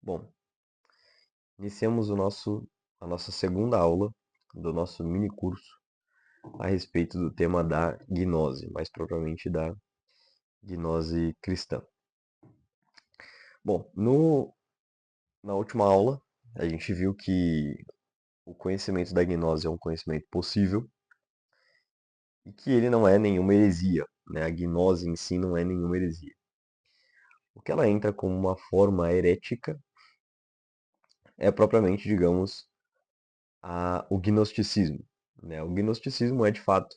Bom, iniciamos a nossa segunda aula do nosso mini curso a respeito do tema da gnose, mais propriamente da gnose cristã. Bom, na última aula a gente viu que o conhecimento da gnose é um conhecimento possível e que ele não é nenhuma heresia, né? A gnose em si não é nenhuma heresia. O que ela entra como uma forma herética é propriamente, digamos, o gnosticismo, né? O gnosticismo é, de fato,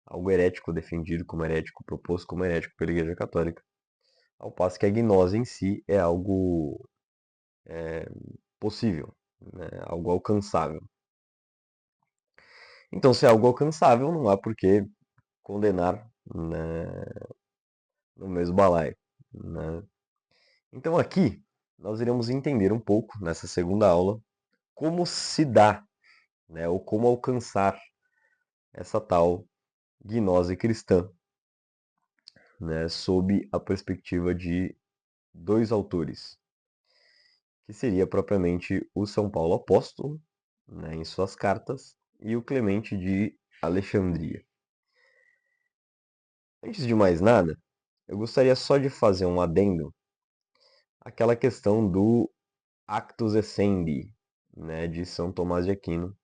algo herético defendido como herético, proposto como herético pela Igreja Católica, ao passo que a gnose em si é algo possível, né? Algo alcançável. Então, se é algo alcançável, não há por que condenar, né, no mesmo balaio, né? Então, aqui nós iremos entender um pouco, nessa segunda aula, como se dá, né, ou como alcançar essa tal gnose cristã, né, sob a perspectiva de dois autores, que seria propriamente o São Paulo Apóstolo, né, em suas cartas, e o Clemente de Alexandria. Antes de mais nada, eu gostaria só de fazer um adendo àquela questão do Actus Essendi, né, de São Tomás de Aquino,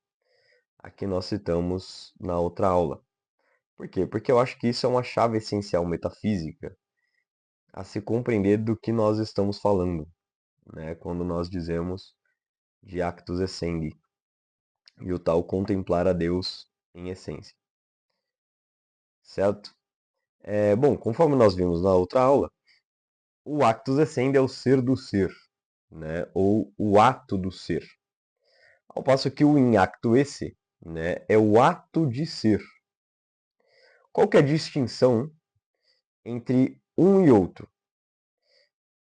a que nós citamos na outra aula. Por quê? Porque eu acho que isso é uma chave essencial metafísica a se compreender do que nós estamos falando, né, quando nós dizemos de Actus Essendi, e o tal contemplar a Deus em essência. Certo? Bom, conforme nós vimos na outra aula, o actus essendi é o ser do ser, né? Ou o ato do ser. Ao passo que o in actu esse, né, é o ato de ser. Qual que é a distinção entre um e outro?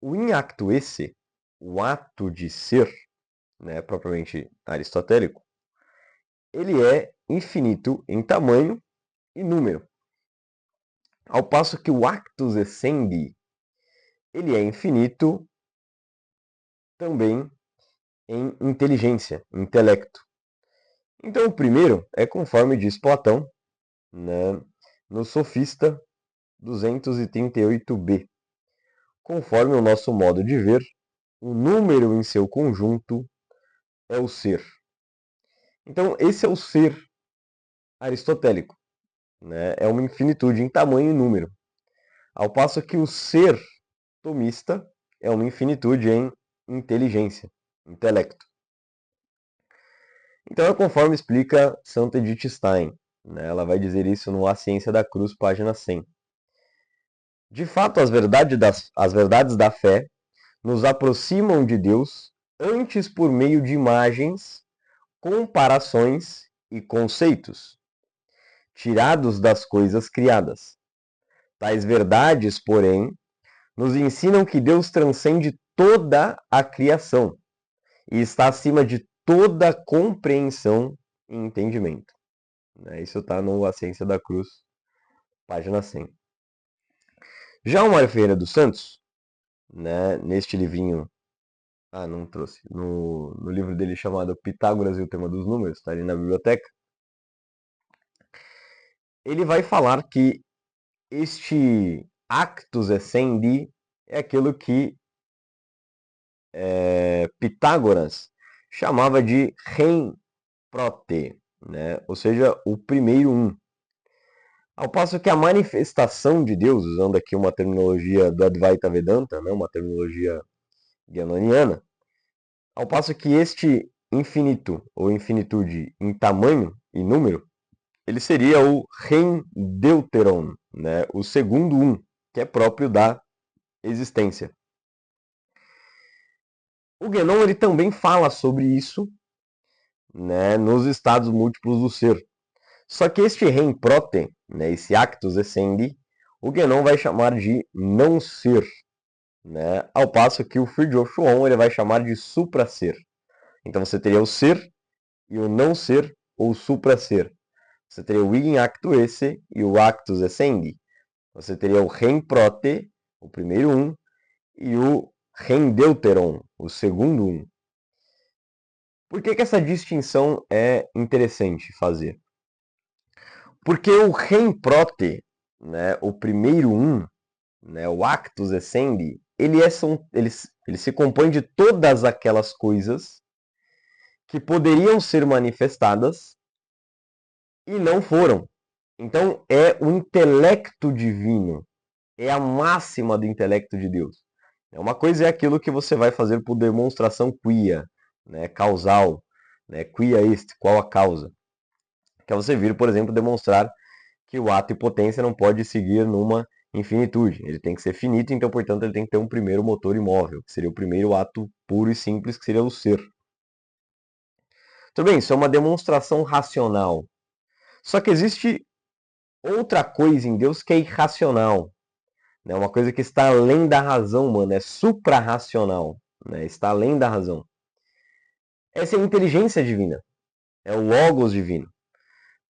O in actu esse, o ato de ser, né, propriamente aristotélico, ele é infinito em tamanho e número. Ao passo que o actus essendi, ele é infinito também em inteligência, intelecto. Então, o primeiro é conforme diz Platão, né, no Sofista 238b. Conforme o nosso modo de ver, o número em seu conjunto é o ser. Então, esse é o ser aristotélico, né? É uma infinitude em tamanho e número. Ao passo que o ser tomista é uma infinitude em inteligência, intelecto. Então é conforme explica Santa Edith Stein, né? Ela vai dizer isso no A Ciência da Cruz, página 100. De fato, as verdades da fé nos aproximam de Deus antes por meio de imagens, comparações e conceitos, tirados das coisas criadas. Tais verdades, porém, nos ensinam que Deus transcende toda a criação e está acima de toda compreensão e entendimento. Isso está no A Ciência da Cruz, página 100. Já o Mário Ferreira dos Santos, né, neste livrinho, não trouxe, no livro dele chamado Pitágoras e o Tema dos Números, está ali na biblioteca, ele vai falar que este actus essendi é aquilo que Pitágoras chamava de rem prote, né? Ou seja, o primeiro um. Ao passo que a manifestação de Deus, usando aqui uma terminologia do Advaita Vedanta, né? Uma terminologia guianoniana, ao passo que este infinito, ou infinitude em tamanho e número, ele seria o Rendeuteron, né? O segundo um, que é próprio da existência. O Guénon ele também fala sobre isso, né, nos estados múltiplos do ser. Só que este rem prote, né, esse actus essendi, o Guénon vai chamar de não ser, né, ao passo que o Fridtjof Schuon ele vai chamar de supra-ser. Então você teria o ser e o não ser, ou supra-ser. Você teria o in actu esse e o actus essendi. Você teria o rem prote, o primeiro um, e o Rendeuteron, o segundo um. Por que essa distinção é interessante fazer? Porque o Rem-Prote, né, o primeiro um, né, o Actus Essendi, ele se compõe de todas aquelas coisas que poderiam ser manifestadas e não foram. Então é o intelecto divino, é a máxima do intelecto de Deus. Uma coisa é aquilo que você vai fazer por demonstração quia, né, causal, né, quia est, qual a causa. Que é você vir, por exemplo, demonstrar que o ato e potência não pode seguir numa infinitude. Ele tem que ser finito, então, portanto, ele tem que ter um primeiro motor imóvel, que seria o primeiro ato puro e simples, que seria o ser. Tudo bem, isso é uma demonstração racional. Só que existe outra coisa em Deus que é irracional. Né? Uma coisa que está além da razão humana, é suprarracional. Né? Está além da razão. Essa é a inteligência divina. É o logos divino.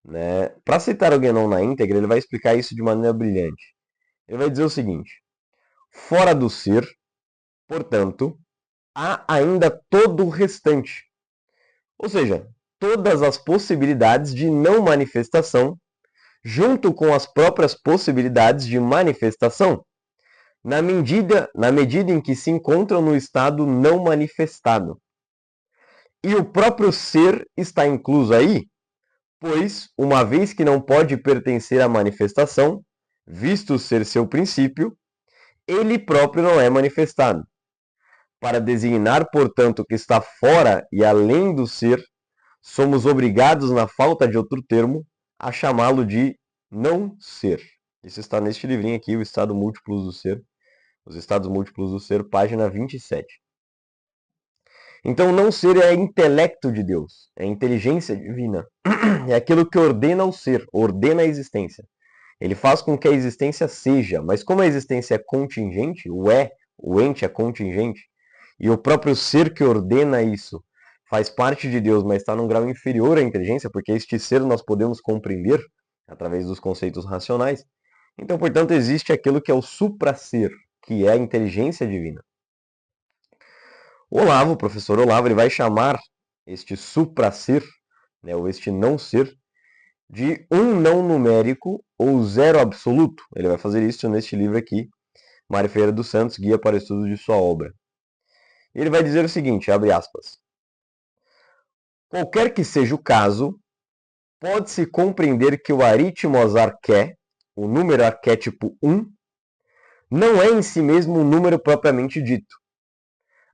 Né? Para citar o Guénon na íntegra, ele vai explicar isso de maneira brilhante. Ele vai dizer o seguinte: fora do ser, portanto, há ainda todo o restante. Ou seja, todas as possibilidades de não manifestação, junto com as próprias possibilidades de manifestação, na medida em que se encontram no estado não manifestado. E o próprio ser está incluso aí, pois, uma vez que não pode pertencer à manifestação, visto ser seu princípio, ele próprio não é manifestado. Para designar, portanto, o que está fora e além do ser, somos obrigados, na falta de outro termo, a chamá-lo de não ser. Isso está neste livrinho aqui, o Estado Múltiplos do Ser, os Estados Múltiplos do Ser, página 27. Então, não ser é intelecto de Deus, é inteligência divina, é aquilo que ordena o ser, ordena a existência. Ele faz com que a existência seja, mas como a existência é contingente, o ente é contingente, e o próprio ser que ordena isso faz parte de Deus, mas está num grau inferior à inteligência, porque este ser nós podemos compreender através dos conceitos racionais. Então, portanto, existe aquilo que é o supra-ser, que é a inteligência divina. O professor Olavo, ele vai chamar este supra-ser, né, ou este não-ser, de um não numérico ou zero absoluto. Ele vai fazer isso neste livro aqui, Mário Ferreira dos Santos, Guia para o Estudo de Sua Obra. Ele vai dizer o seguinte, abre aspas: qualquer que seja o caso, pode-se compreender que o aritmos arqué, o número arquétipo 1, não é em si mesmo um número propriamente dito.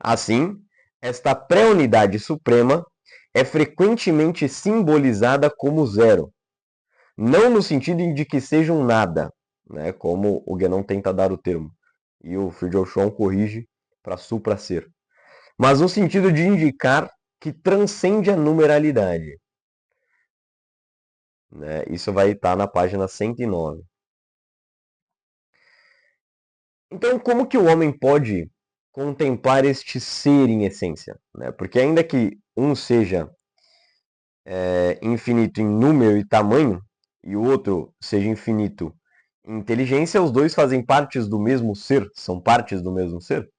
Assim, esta pré-unidade suprema é frequentemente simbolizada como zero, não no sentido de que seja um nada, né, como o Guénon tenta dar o termo, e o Friedrich Schwann corrige para supra-ser, mas no sentido de indicar que transcende a numeralidade. Né? Isso vai estar na página 109. Então, como que o homem pode contemplar este ser em essência? Né? Porque ainda que um seja infinito em número e tamanho, e o outro seja infinito em inteligência, os dois fazem partes do mesmo ser, são partes do mesmo ser.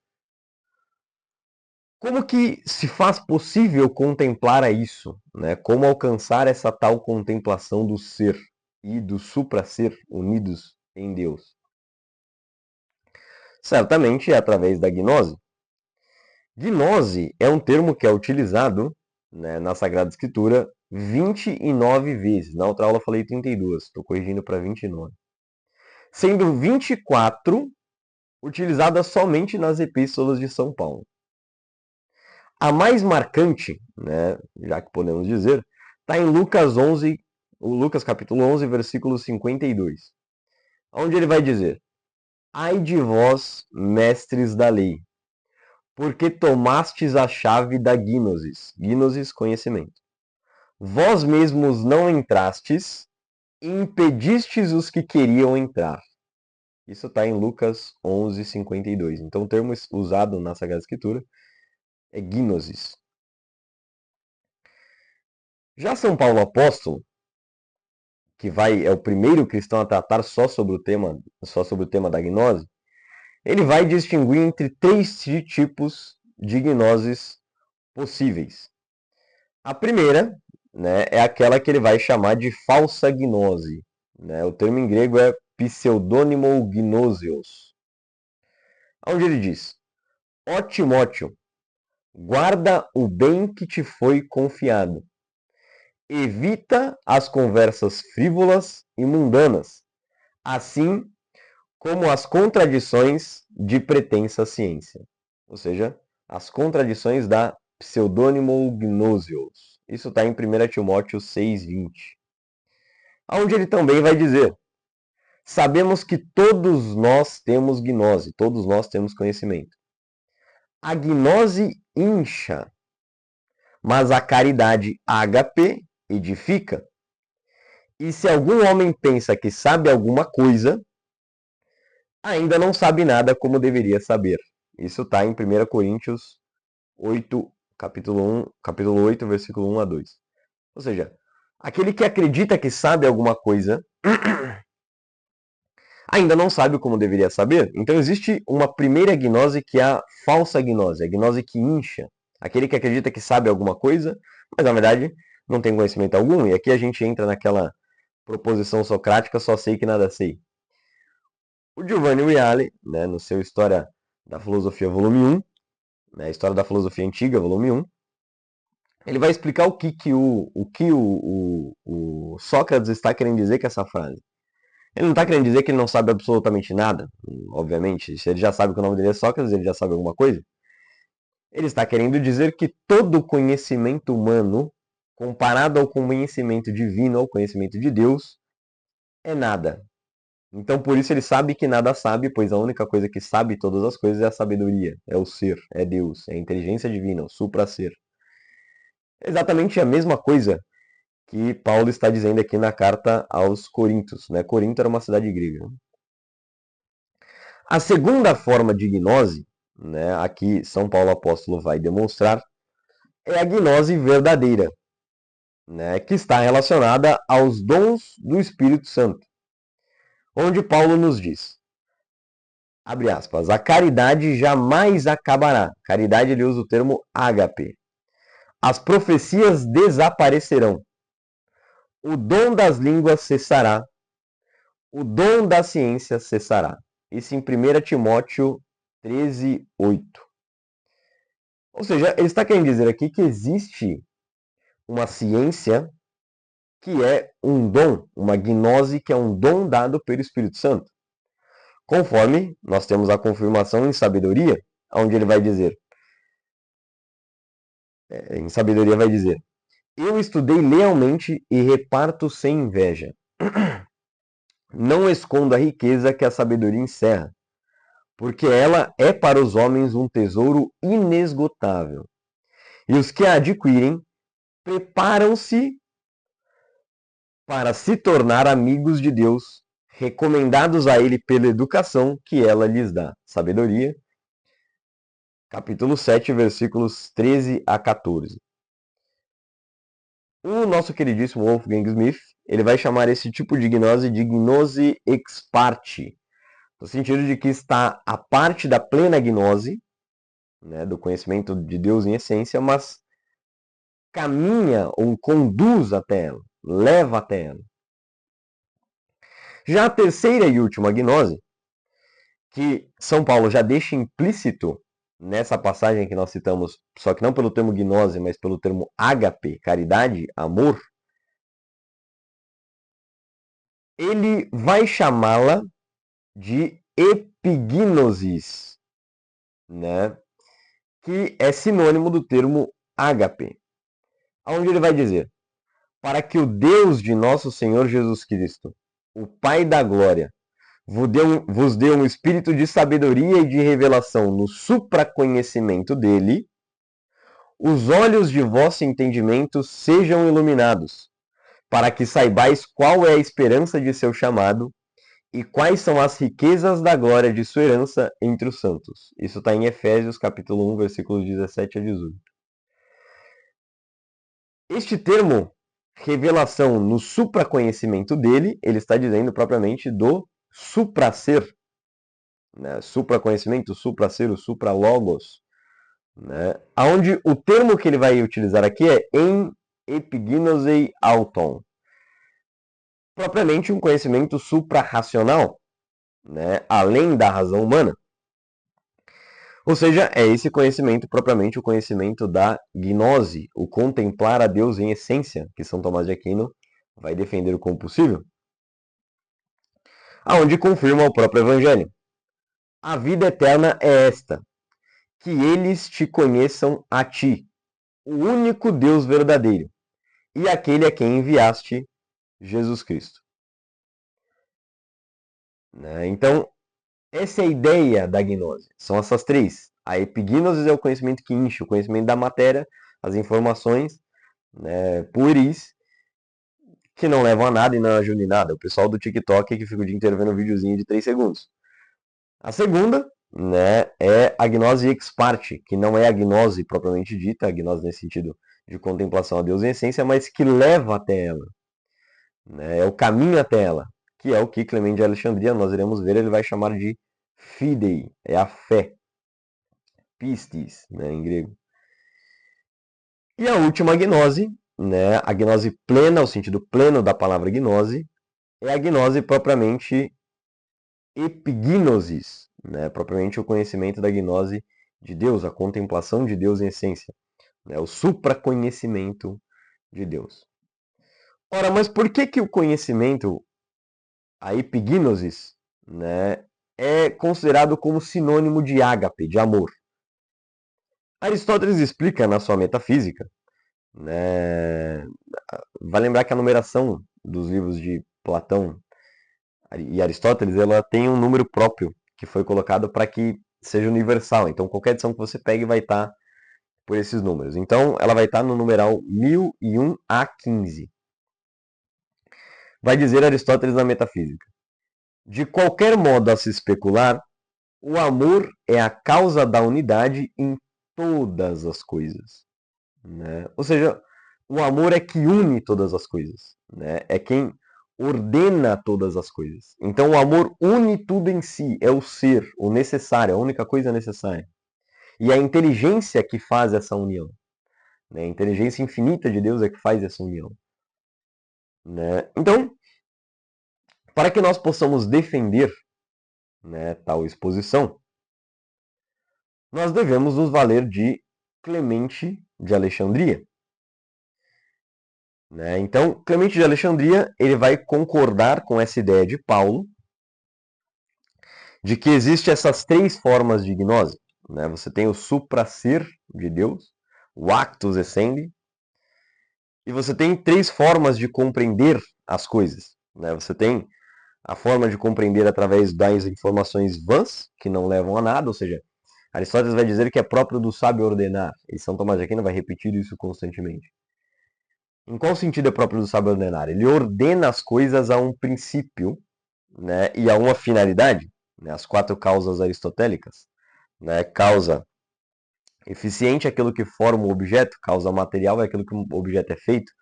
Como que se faz possível contemplar isso? Né? Como alcançar essa tal contemplação do ser e do supra-ser unidos em Deus? Certamente é através da gnose. Gnose é um termo que é utilizado, né, na Sagrada Escritura 29 vezes. Na outra aula eu falei 32, estou corrigindo para 29. Sendo 24 utilizadas somente nas epístolas de São Paulo. A mais marcante, né, já que podemos dizer, está em Lucas capítulo 11, versículo 52, onde ele vai dizer: ai de vós, mestres da lei, porque tomastes a chave da gnosis. Gnosis, conhecimento. Vós mesmos não entrastes e impedistes os que queriam entrar. Isso está em Lucas 11, 52. Então o termo usado na Sagrada Escritura é gnosis. Já São Paulo Apóstolo, que é o primeiro cristão a tratar só sobre o tema da gnose, ele vai distinguir entre 3 tipos de gnoses possíveis. A primeira, né, é aquela que ele vai chamar de falsa gnose. Né? O termo em grego é pseudônimo gnosios. Onde ele diz: Ó Timóteo, guarda o bem que te foi confiado. Evita as conversas frívolas e mundanas, assim como as contradições de pretensa ciência. Ou seja, as contradições da pseudônimo gnosios. Isso está em 1 Timóteo 6,20. Onde ele também vai dizer: sabemos que todos nós temos gnose, todos nós temos conhecimento. A gnose incha, mas a caridade ágape edifica. E se algum homem pensa que sabe alguma coisa, ainda não sabe nada como deveria saber. Isso está em 1 Coríntios 8, capítulo 8, versículo 1 a 2. Ou seja, aquele que acredita que sabe alguma coisa ainda não sabe como deveria saber. Então existe uma primeira gnose que é a falsa gnose, a gnose que incha. Aquele que acredita que sabe alguma coisa, mas na verdade não tem conhecimento algum. E aqui a gente entra naquela proposição socrática, só sei que nada sei. O Giovanni Reale, né, no seu História da Filosofia, volume 1, né, História da Filosofia Antiga, volume 1, ele vai explicar o que o Sócrates está querendo dizer com essa frase. Ele não está querendo dizer que ele não sabe absolutamente nada, obviamente. Se ele já sabe que o nome dele é Sócrates, ele já sabe alguma coisa. Ele está querendo dizer que todo conhecimento humano, comparado ao conhecimento divino, ao conhecimento de Deus, é nada. Então, por isso ele sabe que nada sabe, pois a única coisa que sabe todas as coisas é a sabedoria, é o ser, é Deus, é a inteligência divina, o supra-ser. É exatamente a mesma coisa que Paulo está dizendo aqui na carta aos Coríntios. Né? Corinto era uma cidade grega. A segunda forma de gnose, né, aqui São Paulo Apóstolo vai demonstrar, é a gnose verdadeira, né, que está relacionada aos dons do Espírito Santo. Onde Paulo nos diz, abre aspas, a caridade jamais acabará. Caridade, ele usa o termo ágape. As profecias desaparecerão. O dom das línguas cessará. O dom da ciência cessará. Isso em 1 Timóteo 13:8. Ou seja, ele está querendo dizer aqui que existe uma ciência que é um dom, uma gnose que é um dom dado pelo Espírito Santo. Conforme nós temos a confirmação em sabedoria, onde ele vai dizer, em sabedoria vai dizer, eu estudei lealmente e reparto sem inveja. Não escondo a riqueza que a sabedoria encerra, porque ela é para os homens um tesouro inesgotável. E os que a adquirem preparam-se para se tornar amigos de Deus, recomendados a Ele pela educação que ela lhes dá. Sabedoria, capítulo 7, versículos 13 a 14. O nosso queridíssimo Wolfgang Smith, ele vai chamar esse tipo de gnose de gnose ex parte, no sentido de que está a parte da plena gnose, né, do conhecimento de Deus em essência, mas caminha ou conduz até ela, leva até ela. Já a terceira e última gnose, que São Paulo já deixa implícito nessa passagem que nós citamos, só que não pelo termo gnose, mas pelo termo ágape, caridade, amor, ele vai chamá-la de epignosis, né? Que é sinônimo do termo ágape, onde ele vai dizer, para que o Deus de nosso Senhor Jesus Cristo, o Pai da Glória, vos dê um espírito de sabedoria e de revelação no supraconhecimento dele, os olhos de vosso entendimento sejam iluminados, para que saibais qual é a esperança de seu chamado e quais são as riquezas da glória de sua herança entre os santos. Isso está em Efésios, capítulo 1, versículos 17 a 18. Este termo, revelação no supraconhecimento dele, ele está dizendo propriamente do supraser. né? Supraconhecimento, supra-ser, o supra-logos, né? Aonde o termo que ele vai utilizar aqui é em epignosei auton, propriamente um conhecimento suprarracional, né? Além da razão humana. Ou seja, é esse conhecimento propriamente o conhecimento da gnose, o contemplar a Deus em essência, que São Tomás de Aquino vai defender como possível, aonde confirma o próprio Evangelho. A vida eterna é esta, que eles te conheçam a ti, o único Deus verdadeiro, e aquele a quem enviaste, Jesus Cristo. Né? Então, essa é a ideia da gnose. São essas três. A epignosis é o conhecimento que enche, o conhecimento da matéria, as informações, né, pueris, que não levam a nada e não ajudam em nada. O pessoal do TikTok que fica o dia inteiro vendo um videozinho de 3 segundos. A segunda, né, é a gnose ex parte, que não é a gnose propriamente dita, a gnose nesse sentido de contemplação a Deus em essência, mas que leva até ela. Né, é o caminho até ela, que é o que Clemente de Alexandria, nós iremos ver, ele vai chamar de fidei, é a fé. Pistis, né, em grego. E a última gnose, né, a gnose plena, o sentido pleno da palavra gnose, é a gnose propriamente epignosis, né, propriamente o conhecimento da gnose de Deus, a contemplação de Deus em essência, né, o supraconhecimento de Deus. Ora, mas por que que o conhecimento, a epignosis, né, é considerado como sinônimo de ágape, de amor? Aristóteles explica na sua Metafísica, né, vai lembrar que a numeração dos livros de Platão e Aristóteles, ela tem um número próprio que foi colocado para que seja universal. Então, qualquer edição que você pegue vai estar por esses números. Então, ela vai estar no numeral 1001 a 15. Vai dizer Aristóteles na Metafísica: de qualquer modo a se especular, o amor é a causa da unidade em todas as coisas. Né? Ou seja, o amor é que une todas as coisas. Né? É quem ordena todas as coisas. Então o amor une tudo em si, é o ser, o necessário, a única coisa necessária. E a inteligência que faz essa união. Né? A inteligência infinita de Deus é que faz essa união. Né? Então, para que nós possamos defender, né, tal exposição, nós devemos nos valer de Clemente de Alexandria. Né? Então, Clemente de Alexandria ele vai concordar com essa ideia de Paulo de que existem essas três formas de gnose. Né? Você tem o supraser de Deus, o actus essendi, e você tem três formas de compreender as coisas. Né? Você tem a forma de compreender através das informações vãs, que não levam a nada, ou seja, Aristóteles vai dizer que é próprio do sábio ordenar, e São Tomás de Aquino vai repetir isso constantemente. Em qual sentido é próprio do sábio ordenar? Ele ordena as coisas a um princípio, né, e a uma finalidade, né, as quatro causas aristotélicas. Né, causa eficiente é aquilo que forma o objeto, causa material é aquilo que o objeto é feito,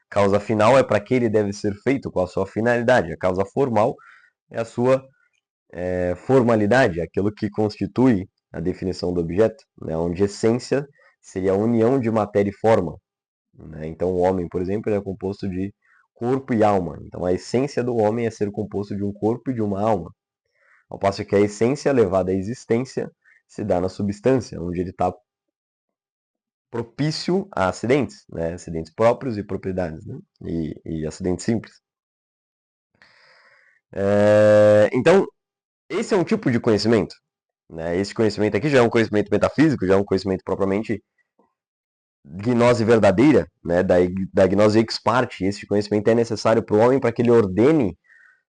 causa final é para que ele deve ser feito, qual a sua finalidade, a causa formal é a sua formalidade, aquilo que constitui a definição do objeto, né, onde essência seria a união de matéria e forma. Né? Então o homem, por exemplo, ele é composto de corpo e alma. Então a essência do homem é ser composto de um corpo e de uma alma. Ao passo que a essência levada à existência se dá na substância, onde ele está propício a acidentes, né? Acidentes próprios e propriedades, né? E acidentes simples. Então, esse é um tipo de conhecimento. Né? Esse conhecimento aqui já é um conhecimento metafísico, já é um conhecimento propriamente gnose verdadeira, né? da gnose ex parte. Esse conhecimento é necessário para o homem para que ele ordene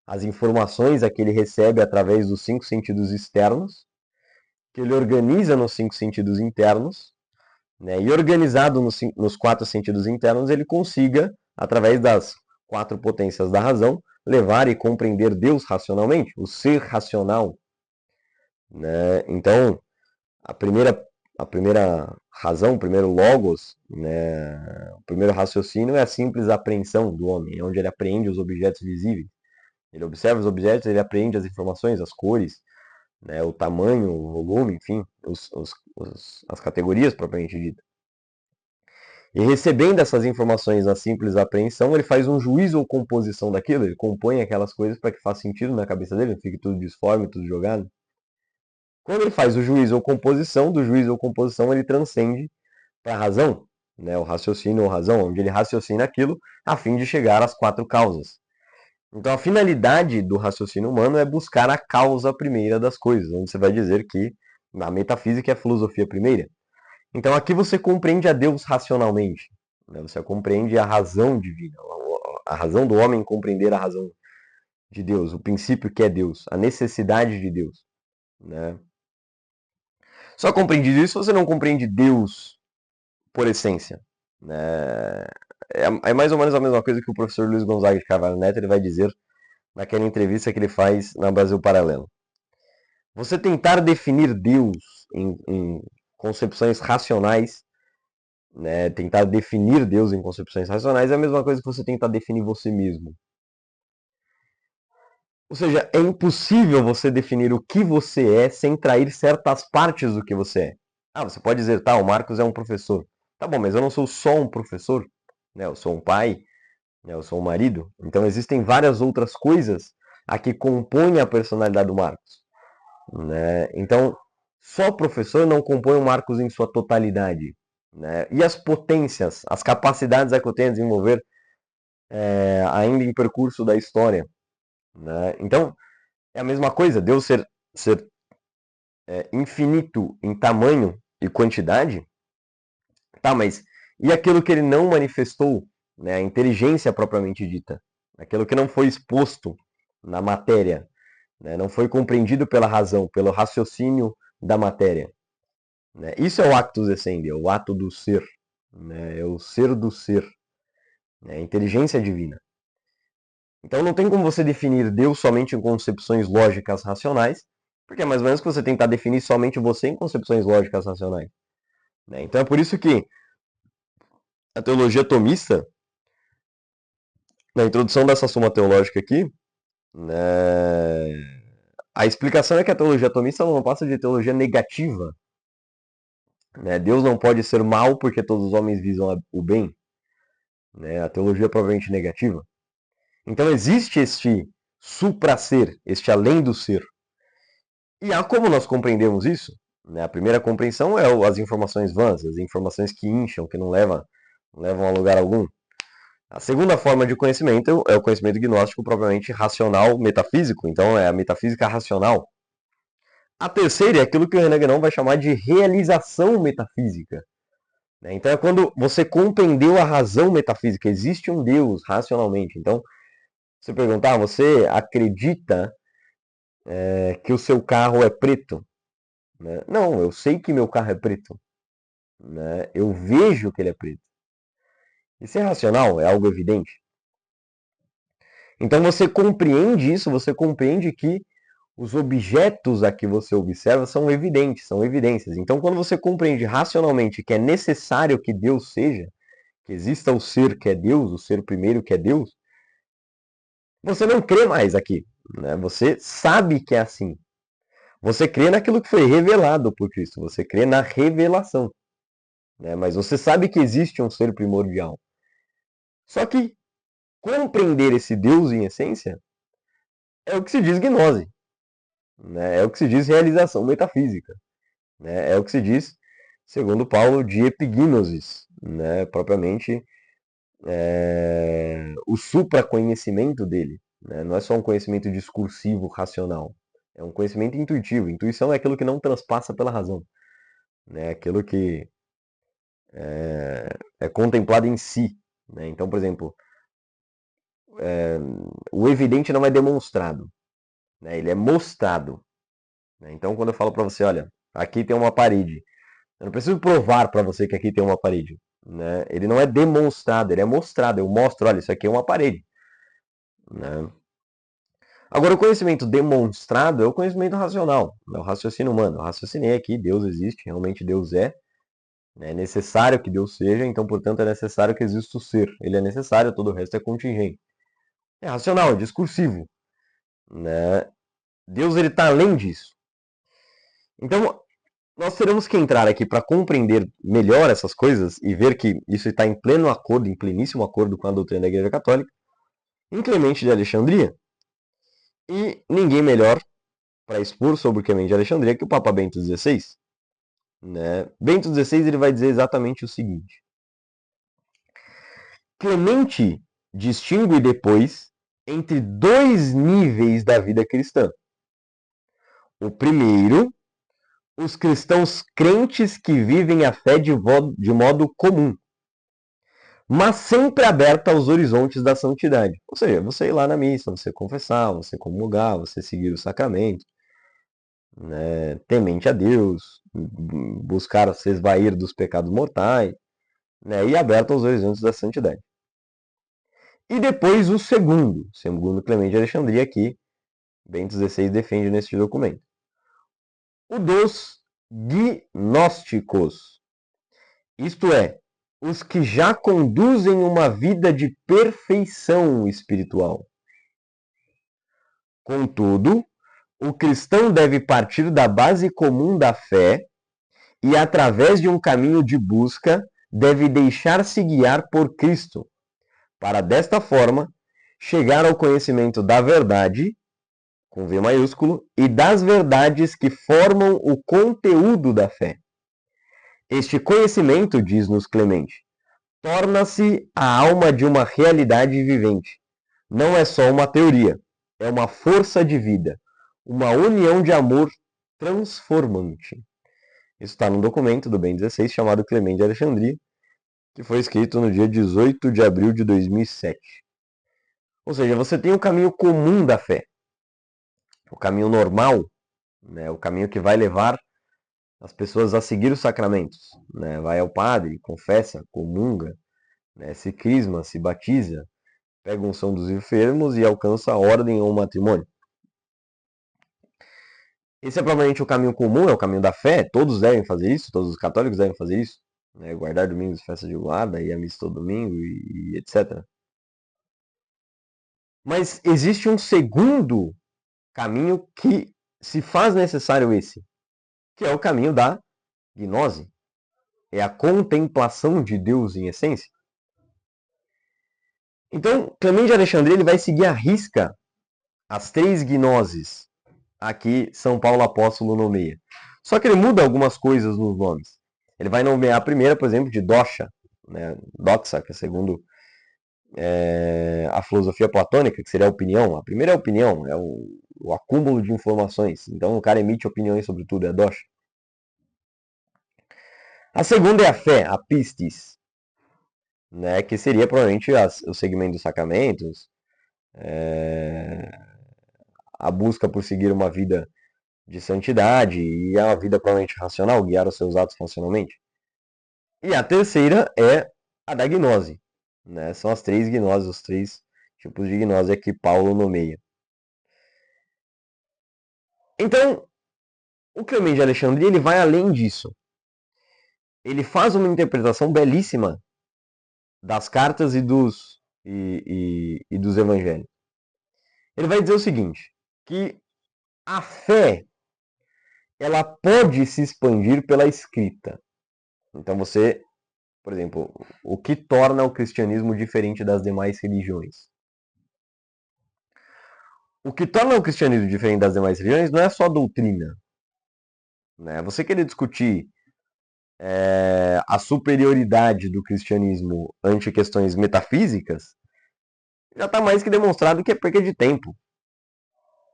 as informações a que ele recebe através dos 5 sentidos externos, que ele organiza nos 5 sentidos internos, né? E organizado nos 4 sentidos internos, ele consiga, através das 4 potências da razão, levar e compreender Deus racionalmente, o ser racional. Né? Então, a primeira razão, o primeiro logos, né? O primeiro raciocínio é a simples apreensão do homem, onde ele apreende os objetos visíveis. Ele observa os objetos, ele apreende as informações, as cores, né? O tamanho, o volume, enfim, as categorias propriamente ditas. E recebendo essas informações na simples apreensão, ele faz um juízo ou composição daquilo, ele compõe aquelas coisas para que faça sentido na cabeça dele, não fique tudo disforme, tudo jogado. Quando ele faz o juízo ou composição, do juízo ou composição ele transcende para a razão, né? O raciocínio ou razão, onde ele raciocina aquilo a fim de chegar às quatro causas. Então a finalidade do raciocínio humano é buscar a causa primeira das coisas, onde você vai dizer que na metafísica é a filosofia primeira. Então aqui você compreende a Deus racionalmente, né? Você compreende a razão divina, a razão do homem compreender a razão de Deus, o princípio que é Deus, a necessidade de Deus, né? Só compreendido isso, você não compreende Deus por essência, né? É mais ou menos a mesma coisa que o professor Luiz Gonzaga de Carvalho Neto ele vai dizer naquela entrevista que ele faz na Brasil Paralelo. Você tentar definir Deus em concepções racionais, né? Tentar definir Deus em concepções racionais é a mesma coisa que você tentar definir você mesmo. Ou seja, é impossível você definir o que você é sem trair certas partes do que você é. Ah, você pode dizer, tá, o Marcos é um professor. Tá bom, mas eu não sou só um professor, né? Eu sou um pai, né? Eu sou um marido. Então existem várias outras coisas a que compõem a personalidade do Marcos, né? Então, só professor não compõe o Marcos em sua totalidade, né? E as potências, as capacidades a que eu tenho a desenvolver ainda em percurso da história, né? Então, é a mesma coisa, Deus ser infinito em tamanho e quantidade, tá, mas e aquilo que ele não manifestou, né, a inteligência propriamente dita, aquilo que não foi exposto na matéria, né, não foi compreendido pela razão, pelo raciocínio da matéria, né? Isso é o actus essendi, é o ato do ser, né, é o ser do ser, né, a inteligência divina. Então não tem como você definir Deus somente em concepções lógicas racionais, porque é mais ou menos que você tentar definir somente você em concepções lógicas racionais, né? Então é por isso que a teologia tomista, na introdução dessa suma teológica aqui, né, a explicação é que a teologia tomista não passa de teologia negativa, né? Deus não pode ser mal porque todos os homens visam o bem, né? A teologia é provavelmente negativa. Então existe este supra-ser, este além do ser. E há como nós compreendemos isso? Né? A primeira compreensão é as informações vãs, as informações que incham, que não levam a lugar algum. A segunda forma de conhecimento é o conhecimento gnóstico propriamente racional, metafísico. Então é a metafísica racional. A terceira é aquilo que o René Guénon vai chamar de realização metafísica, né? Então é quando você compreendeu a razão metafísica. Existe um Deus racionalmente. Então, você perguntar, você acredita que o seu carro é preto? Né? Não, eu sei que meu carro é preto. Né? Eu vejo que ele é preto. Isso é racional, é algo evidente. Então você compreende isso, você compreende que os objetos a que você observa são evidentes, são evidências. Então quando você compreende racionalmente que é necessário que Deus seja, que exista o ser que é Deus, o ser primeiro que é Deus, você não crê mais aqui, né? Você sabe que é assim. Você crê naquilo que foi revelado por Cristo, você crê na revelação, né? Mas você sabe que existe um ser primordial. Só que compreender esse Deus em essência é o que se diz gnose, né? É o que se diz realização metafísica, né? É o que se diz, segundo Paulo, de epignosis, né? Propriamente o supraconhecimento dele, né? Não é só um conhecimento discursivo, racional, é um conhecimento intuitivo. Intuição é aquilo que não transpassa pela razão, né? Aquilo que é contemplado em si, né? Então, por exemplo, o evidente não é demonstrado, né? Ele é mostrado, né? Então, quando eu falo para você, olha, aqui tem uma parede, eu não preciso provar para você que aqui tem uma parede, né? Ele não é demonstrado, ele é mostrado. Eu mostro, olha, isso aqui é uma parede, né? Agora, o conhecimento demonstrado é o conhecimento racional, é o raciocínio humano. Eu raciocinei aqui, Deus existe, realmente Deus é, né? É necessário que Deus seja, então, portanto, é necessário que exista o ser. Ele é necessário, todo o resto é contingente. É racional, é discursivo, né? Deus ele está além disso. Então, nós teremos que entrar aqui para compreender melhor essas coisas e ver que isso está em pleno acordo, em pleníssimo acordo com a doutrina da Igreja Católica, em Clemente de Alexandria. E ninguém melhor para expor sobre o Clemente de Alexandria que o Papa Bento XVI. Né? Bento XVI ele vai dizer exatamente o seguinte: Clemente distingue depois entre dois níveis da vida cristã. O primeiro, os cristãos crentes que vivem a fé de modo comum, mas sempre aberta aos horizontes da santidade. Ou seja, você ir lá na missa, você confessar, você comungar, você seguir o sacramento, né, temente a Deus, buscar se esvair dos pecados mortais, né, e aberto aos horizontes da santidade. E depois o segundo Clemente de Alexandria, que Bento XVI defende neste documento. O dos gnósticos, isto é, os que já conduzem uma vida de perfeição espiritual. Contudo, o cristão deve partir da base comum da fé e, através de um caminho de busca, deve deixar-se guiar por Cristo, para desta forma chegar ao conhecimento da verdade, com V maiúsculo, e das verdades que formam o conteúdo da fé. Este conhecimento, diz-nos Clemente, torna-se a alma de uma realidade vivente. Não é só uma teoria, é uma força de vida, uma união de amor transformante. Isso está num documento do Bento XVI chamado Clemente de Alexandria, que foi escrito no dia 18 de abril de 2007. Ou seja, você tem o caminho comum da fé, o caminho normal, né, o caminho que vai levar as pessoas a seguir os sacramentos. Né? Vai ao padre, confessa, comunga, né, se crisma, se batiza, pega a unção dos enfermos e alcança a ordem ou o matrimônio. Esse é provavelmente o caminho comum, é o caminho da fé, todos devem fazer isso, todos os católicos devem fazer isso, né? Guardar domingos, festa de guarda, ir à missa todo domingo e etc. Mas existe um segundo caminho que se faz necessário esse, que é o caminho da gnose. É a contemplação de Deus em essência. Então, Clemente de Alexandria ele vai seguir à risca as três gnoses. Aqui São Paulo Apóstolo nomeia. Só que ele muda algumas coisas nos nomes. Ele vai nomear a primeira, por exemplo, de Dosha, né? Doxa, que é segundo a filosofia platônica, que seria a opinião. A primeira é a opinião, é o acúmulo de informações. Então o cara emite opiniões sobre tudo, é Dosha. A segunda é a fé, a pistis, né? Que seria provavelmente o segmento dos sacramentos, a busca por seguir uma vida de santidade e a vida provavelmente racional, guiar os seus atos racionalmente. E a terceira é a da gnose. Né? São as três gnoses, os três tipos de gnose que Paulo nomeia. Então, o Clemente de Alexandria ele vai além disso. Ele faz uma interpretação belíssima das cartas e dos evangelhos. Ele vai dizer o seguinte, que a fé ela pode se expandir pela escrita. Então você, por exemplo, o que torna o cristianismo diferente das demais religiões? O que torna o cristianismo diferente das demais religiões não é só a doutrina. Né? Você querer discutir a superioridade do cristianismo ante questões metafísicas, já está mais que demonstrado que é perda de tempo.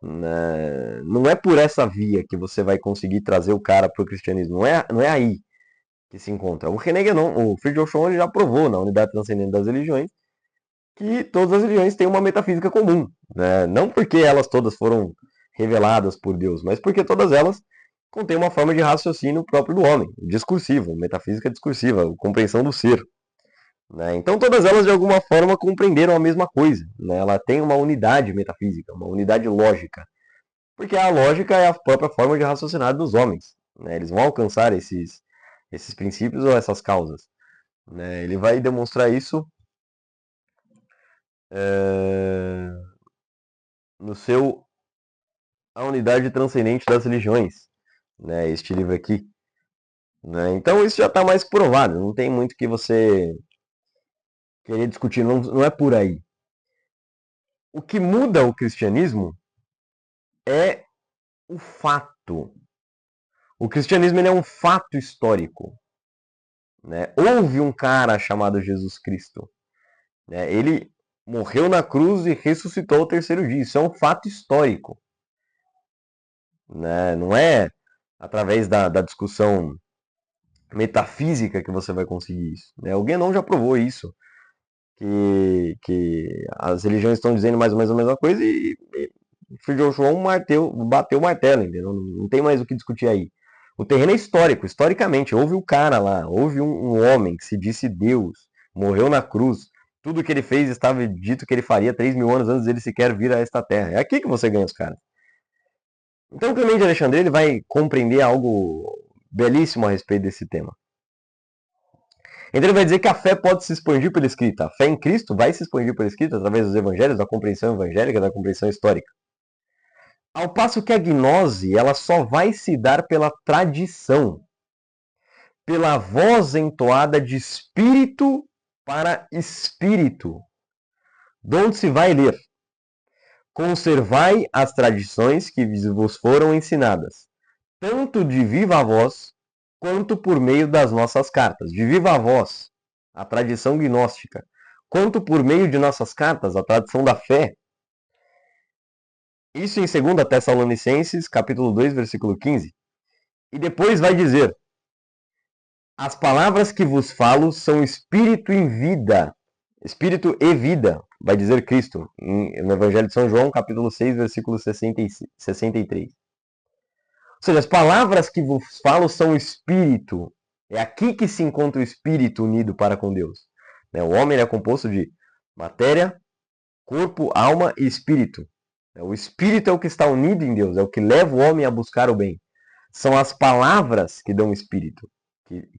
Né? Não é por essa via que você vai conseguir trazer o cara para o cristianismo. Não é aí que se encontra. O René Guénon, o Friedrich Schon, ele já provou na Unidade Transcendente das Religiões que todas as religiões têm uma metafísica comum. Né? Não porque elas todas foram reveladas por Deus, mas porque todas elas contêm uma forma de raciocínio próprio do homem, discursivo, metafísica discursiva, compreensão do ser. Né? Então todas elas de alguma forma compreenderam a mesma coisa. Né? Ela tem uma unidade metafísica, uma unidade lógica. Porque a lógica é a própria forma de raciocinar dos homens. Né? Eles vão alcançar esses princípios ou essas causas. Né? Ele vai demonstrar isso no seu A Unidade Transcendente das Religiões. né, este livro aqui. Né? Então isso já está mais provado, não tem muito que você querer discutir, não é por aí. O que muda o cristianismo é o fato. O cristianismo ele é um fato histórico. Né? Houve um cara chamado Jesus Cristo. Né? Ele morreu na cruz e ressuscitou ao terceiro dia. Isso é um fato histórico. Né? Não é através da discussão metafísica que você vai conseguir isso. Né? O Guénon já provou isso. Que as religiões estão dizendo mais ou menos a mesma coisa e Friedrich Schwann bateu o martelo, entendeu? Não tem mais o que discutir aí. O terreno é histórico, historicamente. Houve o cara lá, houve um homem que se disse Deus, morreu na cruz. Tudo que ele fez estava dito que ele faria 3.000 anos antes dele sequer vir a esta terra. É aqui que você ganha os caras. Então o Clemente de Alexandria ele vai compreender algo belíssimo a respeito desse tema. Então ele vai dizer que a fé pode se expandir pela escrita. A fé em Cristo vai se expandir pela escrita através dos evangelhos, da compreensão evangélica, da compreensão histórica. Ao passo que a gnose, ela só vai se dar pela tradição, pela voz entoada de espírito para espírito. Donde se vai ler: conservai as tradições que vos foram ensinadas, tanto de viva voz, quanto por meio das nossas cartas. De viva voz, a tradição gnóstica, quanto por meio de nossas cartas, a tradição da fé. Isso em 2 Tessalonicenses, capítulo 2, versículo 15. E depois vai dizer: as palavras que vos falo são espírito e vida. Espírito e vida, vai dizer Cristo, no Evangelho de São João, capítulo 6, versículo 63. Ou seja, as palavras que vos falo são espírito. É aqui que se encontra o espírito unido para com Deus. O homem é composto de matéria, corpo, alma e espírito. O espírito é o que está unido em Deus, é o que leva o homem a buscar o bem. São as palavras que dão espírito,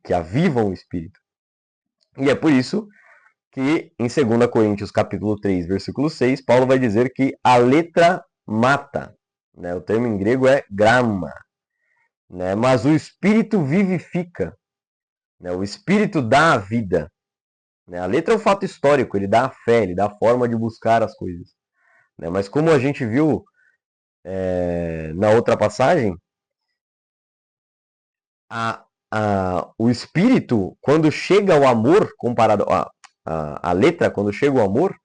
que avivam o espírito. E é por isso que em 2 Coríntios capítulo 3, versículo 6, Paulo vai dizer que a letra mata. O termo em grego é grama. Mas o espírito vivifica. O espírito dá a vida. A letra é um fato histórico, ele dá a fé, ele dá a forma de buscar as coisas. Mas como a gente viu na outra passagem, o espírito, quando chega ao amor, comparado a letra, quando chega ao amor,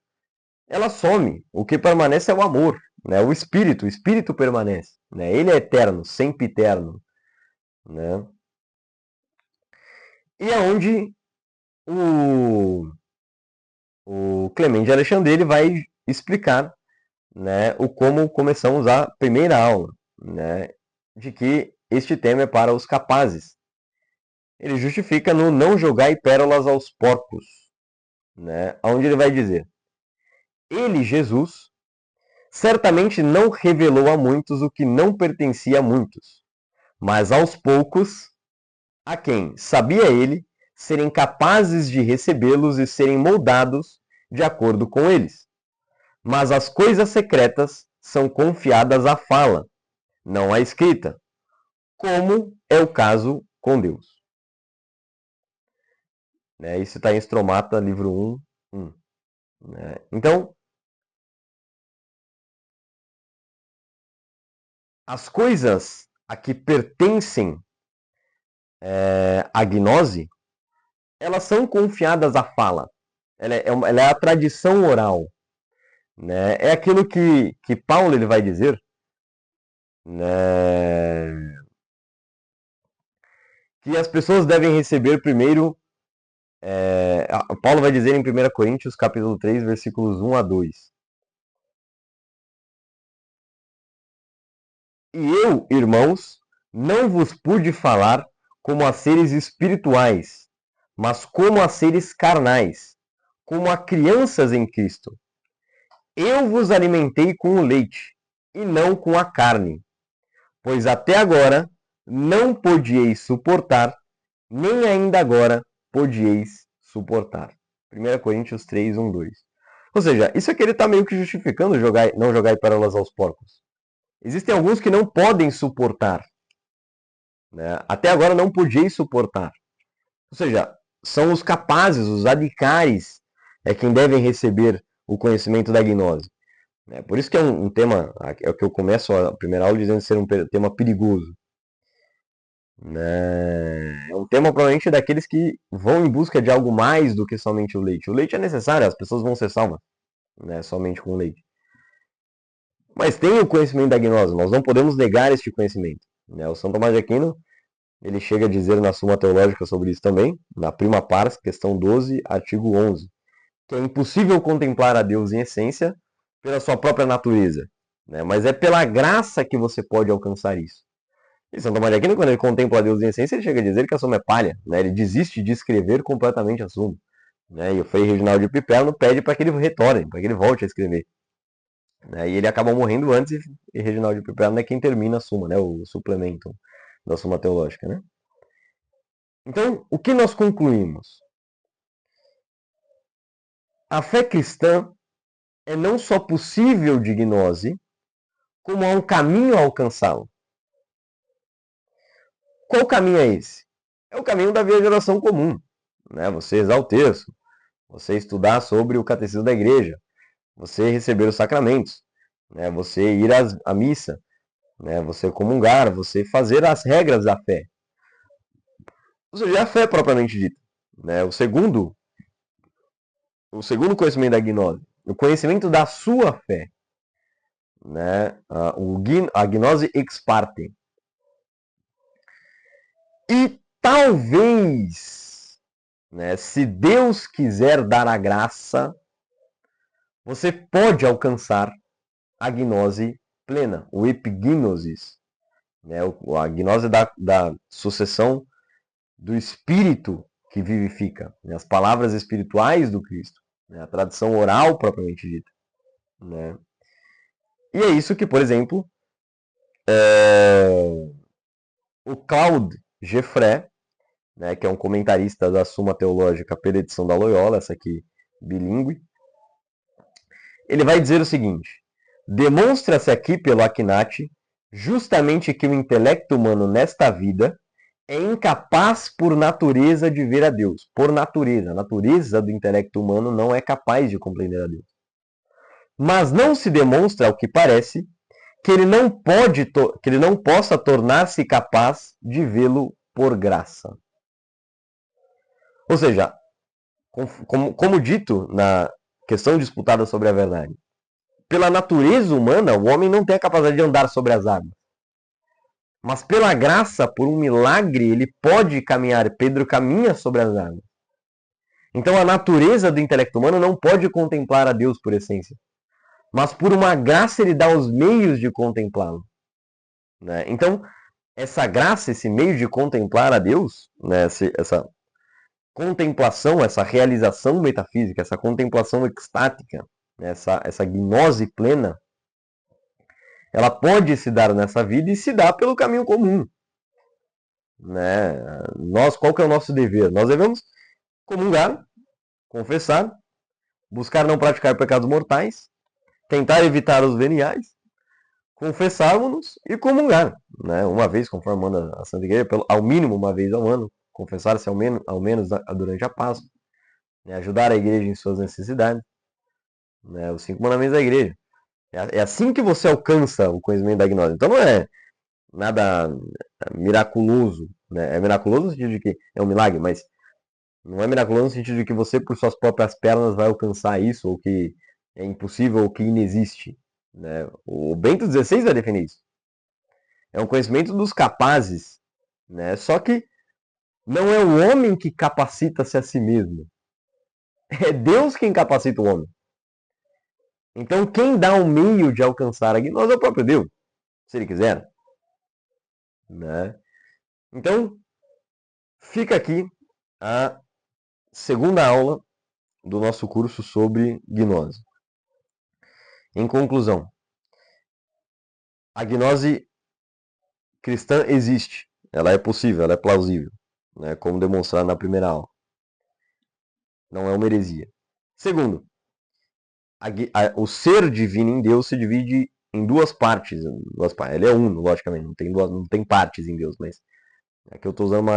ela some. O que permanece é o amor. O espírito permanece. Ele é eterno, sempre eterno. E é onde o Clemente de Alexandria ele vai explicar o como começamos a primeira aula, de que este tema é para os capazes. Ele justifica no não jogai pérolas aos porcos, onde ele vai dizer: ele, Jesus, certamente não revelou a muitos o que não pertencia a muitos, mas aos poucos, a quem, sabia ele, serem capazes de recebê-los e serem moldados de acordo com eles. Mas as coisas secretas são confiadas à fala, não à escrita, como é o caso com Deus. Isso está em Estromata, livro 1. Então, as coisas a que pertencem à gnose, elas são confiadas à fala. Ela é a tradição oral. É aquilo que Paulo ele vai dizer, que as pessoas devem receber primeiro. Paulo vai dizer em 1 Coríntios capítulo 3, versículos 1 a 2. E eu, irmãos, não vos pude falar como a seres espirituais, mas como a seres carnais, como a crianças em Cristo. Eu vos alimentei com o leite, e não com a carne, pois até agora não podieis suportar, nem ainda agora podieis suportar. 1 Coríntios 3, 1, 2. Ou seja, isso aqui ele está meio que justificando não jogar pérolas aos porcos. Existem alguns que não podem suportar. né? Até agora não podieis suportar. Ou seja, são os capazes, os adicários, quem devem receber o conhecimento da gnose. Por isso que é um tema, é o que eu começo a primeira aula dizendo ser um tema perigoso. É um tema provavelmente daqueles que vão em busca de algo mais do que somente o leite. O leite é necessário, as pessoas vão ser salvas, né, somente com o leite. Mas tem o conhecimento da gnose, nós não podemos negar este conhecimento. O São Tomás de Aquino, ele chega a dizer na Suma Teológica sobre isso também, na Prima Pars, questão 12, artigo 11, que é impossível contemplar a Deus em essência pela sua própria natureza, né? Mas é pela graça que você pode alcançar isso. E São Tomás de Aquino, quando ele contempla a Deus em essência, ele chega a dizer que a Suma é palha, né? Ele desiste de escrever completamente a Suma, né? E o Frei Reginaldo de Piperno pede para que ele retorne, para que ele volte a escrever. E ele acaba morrendo antes, e Reginaldo de Piperno é quem termina a Suma, né? O suplemento da Suma Teológica, né? Então, o que nós concluímos? A fé cristã é não só possível de gnose, como há um caminho a alcançá-lo. Qual caminho é esse? É o caminho da via de oração comum, né? Você rezar o terço, você estudar sobre o catecismo da igreja, você receber os sacramentos, né? Você ir à missa, né? Você comungar, você fazer as regras da fé. Ou seja, a fé propriamente dita, né? O segundo conhecimento da gnose, o conhecimento da sua fé, né? A gnose ex parte. E talvez, né, se Deus quiser dar a graça, você pode alcançar a gnose plena, o epignosis, né, a gnose da sucessão do Espírito que vivifica, né, as palavras espirituais do Cristo, né, a tradição oral propriamente dita. Né. E é isso que, por exemplo, o Claude Geffray, né, que é um comentarista da Suma Teológica pela edição da Loyola, essa aqui bilíngue, ele vai dizer o seguinte: demonstra-se aqui pelo Akhenaten justamente que o intelecto humano nesta vida é incapaz por natureza de ver a Deus. Por natureza. A natureza do intelecto humano não é capaz de compreender a Deus. Mas não se demonstra, ao que parece, que ele não possa tornar-se capaz de vê-lo por graça. Ou seja, como dito na questão disputada sobre a verdade, pela natureza humana, o homem não tem a capacidade de andar sobre as águas. Mas pela graça, por um milagre, ele pode caminhar. Pedro caminha sobre as águas. Então a natureza do intelecto humano não pode contemplar a Deus por essência. Mas por uma graça ele dá os meios de contemplá-lo. Né? Então, essa graça, esse meio de contemplar a Deus, né? Essa contemplação, essa realização metafísica, essa contemplação extática, essa gnose plena, ela pode se dar nessa vida e se dá pelo caminho comum. Né? Qual que é o nosso dever? Nós devemos comungar, confessar, buscar não praticar pecados mortais, tentar evitar os veniais, confessarmos-nos e comungar. Né? Uma vez, conforme manda a Santa Igreja, ao mínimo uma vez ao ano, confessar-se ao menos durante a Páscoa, né? Ajudar a igreja em suas necessidades. Né? Os 5 mandamentos da igreja. É assim que você alcança o conhecimento da gnose. Então não é nada miraculoso. Né? É miraculoso no sentido de que é um milagre, mas não é miraculoso no sentido de que você, por suas próprias pernas, vai alcançar isso, ou que é impossível, ou que inexiste. Né? O Bento XVI vai definir isso. É um conhecimento dos capazes. Né? Só que não é o homem que capacita-se a si mesmo. É Deus quem capacita o homem. Então, quem dá o meio de alcançar a gnose é o próprio Deus, se ele quiser. Né? Então, fica aqui a segunda aula do nosso curso sobre gnose. Em conclusão, a gnose cristã existe, ela é possível, ela é plausível, né? Como demonstrado na primeira aula. Não é uma heresia. Segundo, o ser divino em Deus se divide em duas partes. Ele é uno, logicamente, não tem partes em Deus, mas Aqui eu estou usando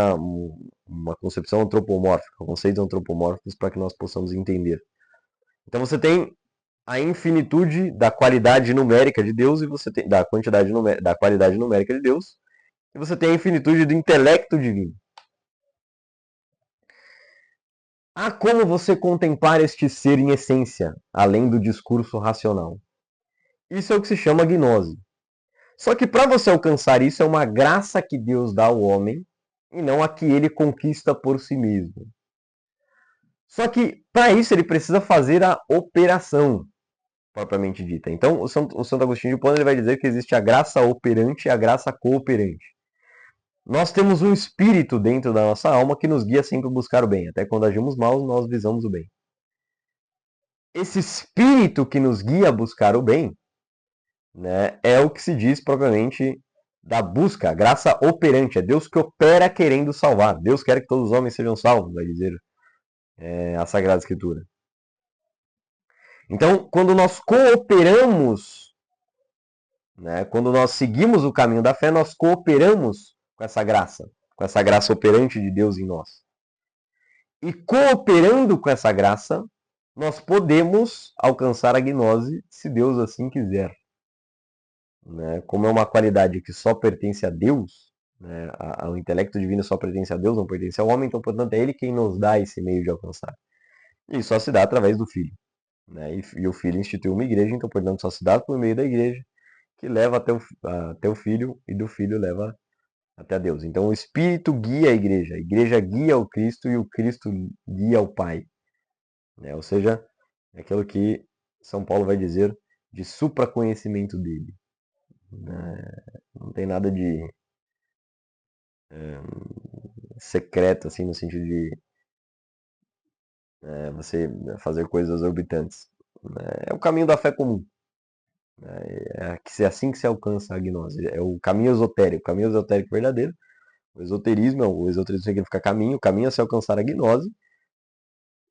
uma concepção antropomórfica, conceitos antropomórficos para que nós possamos entender. Então você tem a infinitude da qualidade numérica de Deus e você tem da qualidade numérica de Deus e você tem a infinitude do intelecto divino. Há como você contemplar este ser em essência, além do discurso racional. Isso é o que se chama gnose. Só que para você alcançar isso é uma graça que Deus dá ao homem e não a que ele conquista por si mesmo. Só que para isso ele precisa fazer a operação propriamente dita. Então o Santo Agostinho de Hipona ele vai dizer que existe a graça operante e a graça cooperante. Nós temos um espírito dentro da nossa alma que nos guia sempre a buscar o bem. Até quando agimos mal, nós visamos o bem. Esse espírito que nos guia a buscar o bem, né, é o que se diz propriamente da busca, a graça operante. É Deus que opera querendo salvar. Deus quer que todos os homens sejam salvos, vai dizer a Sagrada Escritura. Então, quando nós cooperamos, né, quando nós seguimos o caminho da fé, nós cooperamos com essa graça operante de Deus em nós. E cooperando com essa graça, nós podemos alcançar a gnose, se Deus assim quiser. Né? Como é uma qualidade que só pertence a Deus, né? O intelecto divino só pertence a Deus, não pertence ao homem, então, portanto, é Ele quem nos dá esse meio de alcançar. E só se dá através do Filho. Né? E o Filho instituiu uma igreja, então, portanto, só se dá por meio da igreja, que leva até o Filho, e do Filho leva até a Deus. Então, o Espírito guia a igreja guia o Cristo, e o Cristo guia o Pai. Né? Ou seja, é aquilo que São Paulo vai dizer de supraconhecimento dele. Não tem nada de secreto, assim, no sentido de você fazer coisas exorbitantes. É o caminho da fé comum. É assim que se alcança a gnose. É o caminho esotérico verdadeiro. O esoterismo significa caminho, o caminho a se alcançar a gnose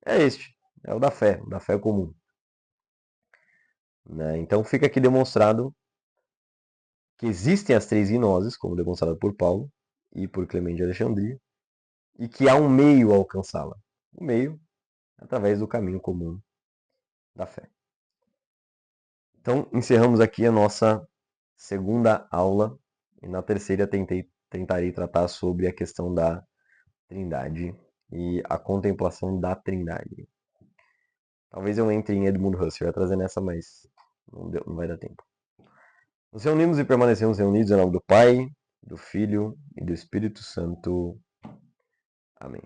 é este, é o da fé comum. Né? Então fica aqui demonstrado que existem as três gnoses, como demonstrado por Paulo e por Clemente de Alexandria, e que há um meio a alcançá-la. O meio através do caminho comum da fé. Então, encerramos aqui a nossa segunda aula, e na terceira tentarei tratar sobre a questão da Trindade e a contemplação da Trindade. Talvez eu entre em Edmund Husserl, vai trazer nessa, mas não vai dar tempo. Nos reunimos e permanecemos reunidos em nome do Pai, do Filho e do Espírito Santo. Amém.